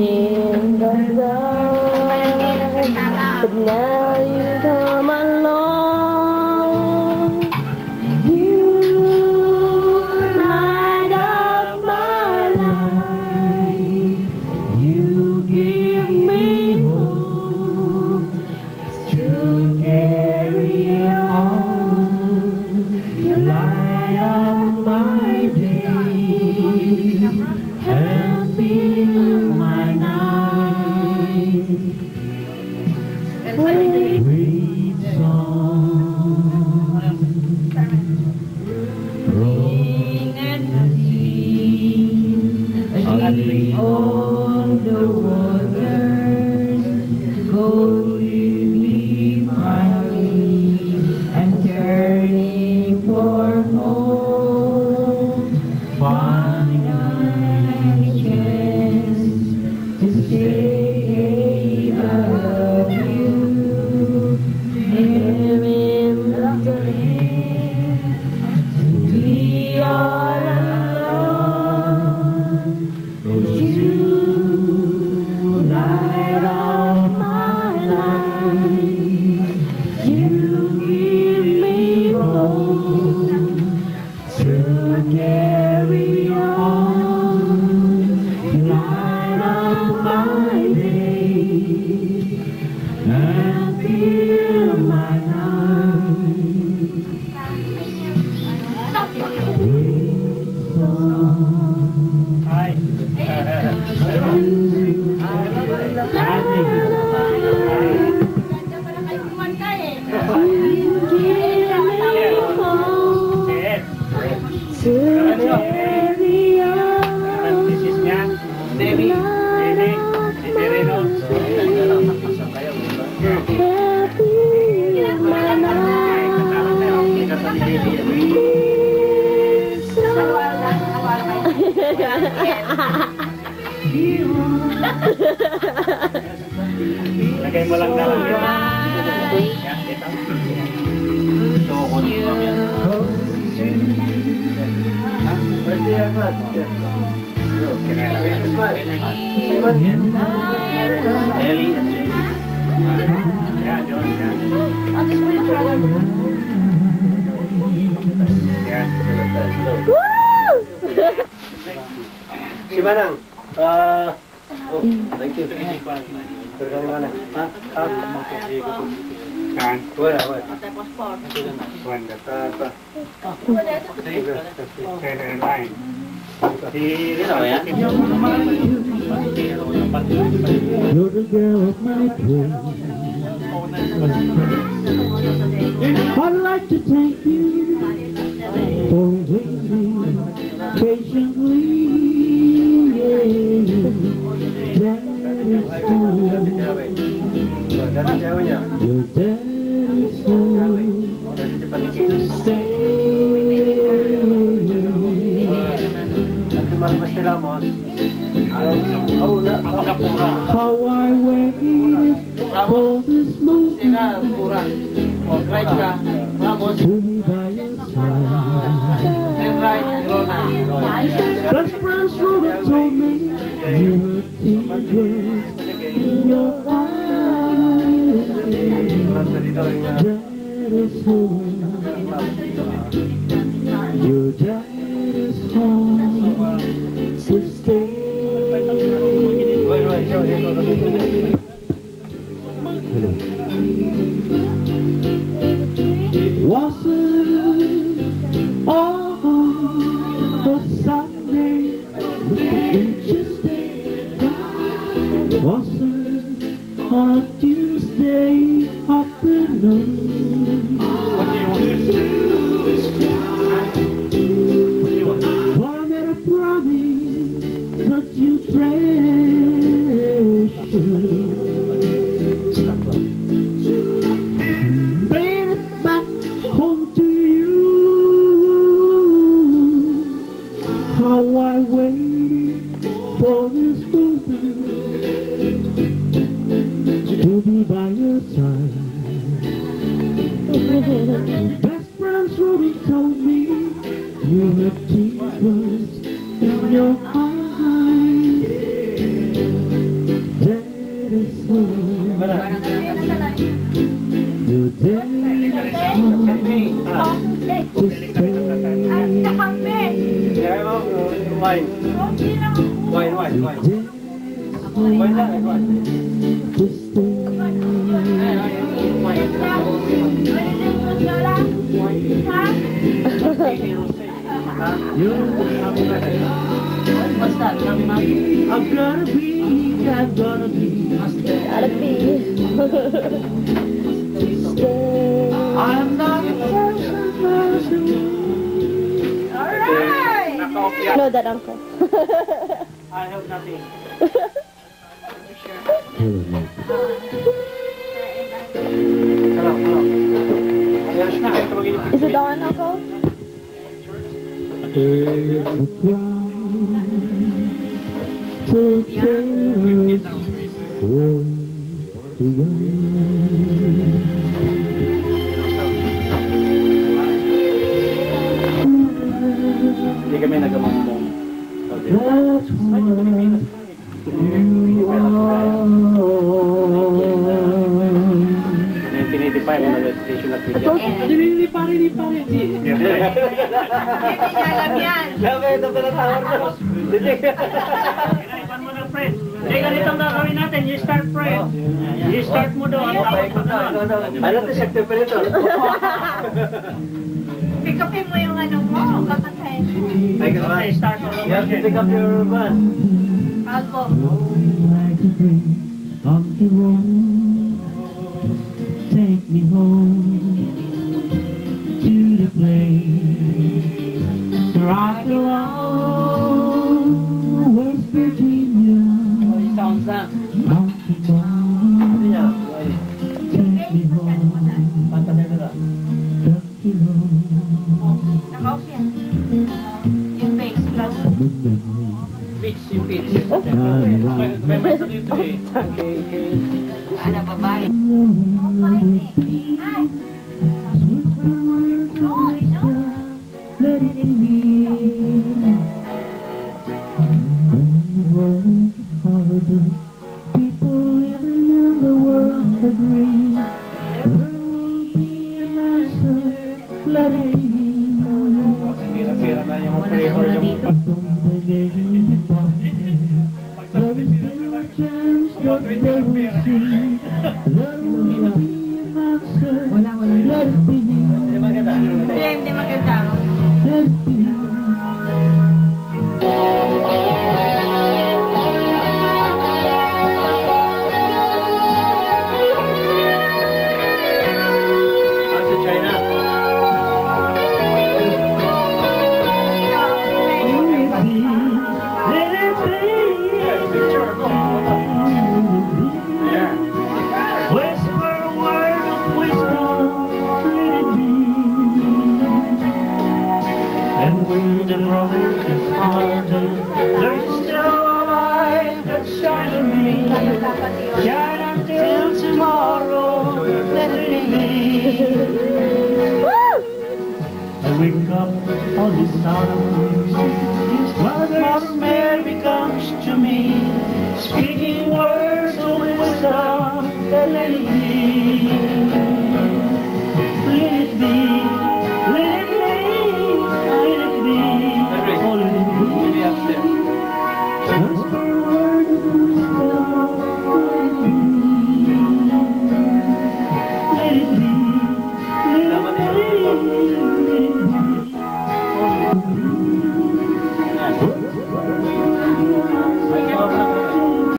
in the dark, but now you come along. You light up my life. You give me hope to carry on. You light up my day and fill my night. Sweet song, rolling at the sea, on the waters, goldenly smiling and turning for home. Finally chance to say I love you. Here in the land, we are alone. You light up my life. You give me hope to carry on. You light up my day and fill my night. Sweet song. Hi. Lagay mo lang naman yun. Yan, ito. Toko nito yan. Pwede yan ba? Ellie. Yan, yun, yan. Yan. Si Manang, thank you. Tergang mana? Hah? Kan? Wala. Wan data apa? Saya lain. Di ano ya? You're the girl of my dreams. I'd like to thank you for waiting patiently. That is true. Your dad is home. Stay. How I waited for this moment to be by your side. Best friends would have told me you were tears in your eyes. That is home. Your dad is home to stay. Wasn't on a Sunday, Tuesday, wasn't on a Tuesday afternoon. Wanted a promise that you treasure. Bring it back home to you. How I waited for this moment to be by your side. Best friends really told me you had tears in your eyes. Why? Why lang? What's that? I'm gonna be. I'm not the person. Alright! No, that uncle. I have nothing. Hello. Is it on, uncle? Hindi kami nagamamong. Tinitipay mo na registration at video. Hindi pare. Alam yan! Ito pala tawag mo. Ipan mo ng friend. Hindi, ganitong gagawin natin. You start friend. You start mo daw. Ang tawag pa naman. Ano ito, sector pa nito? Pick upin mo yung ano mo, kakatayin. Okay, start mo. You have to pick up your bus. Album. Take me home to the place where I belong, West Virginia. Sounds na. Mountain Boy, take me home, Dusty Road, Naka-off yan. Yung bass lang. Pitch, yung pitch. May sakit ito eh. Ano, babae? let it be. People living in the world agree. There will be an answer, let it be. Pira-pira na yung operator yung There is still a chance that they will see. There will be an answer, let it be. Hindi maganda. Let it be. sa China. Whisper a word of wisdom, let it be. And when the brothers is hardened, there's still a light that shines on me. Shine until tomorrow, let it be. I wake up on this autumn, Mother Mary comes to me, speaking words of wisdom, let it be. Let it be, let it be, let it be, oh let it be. Whisper a word of wisdom, let it be, let it be, let it be.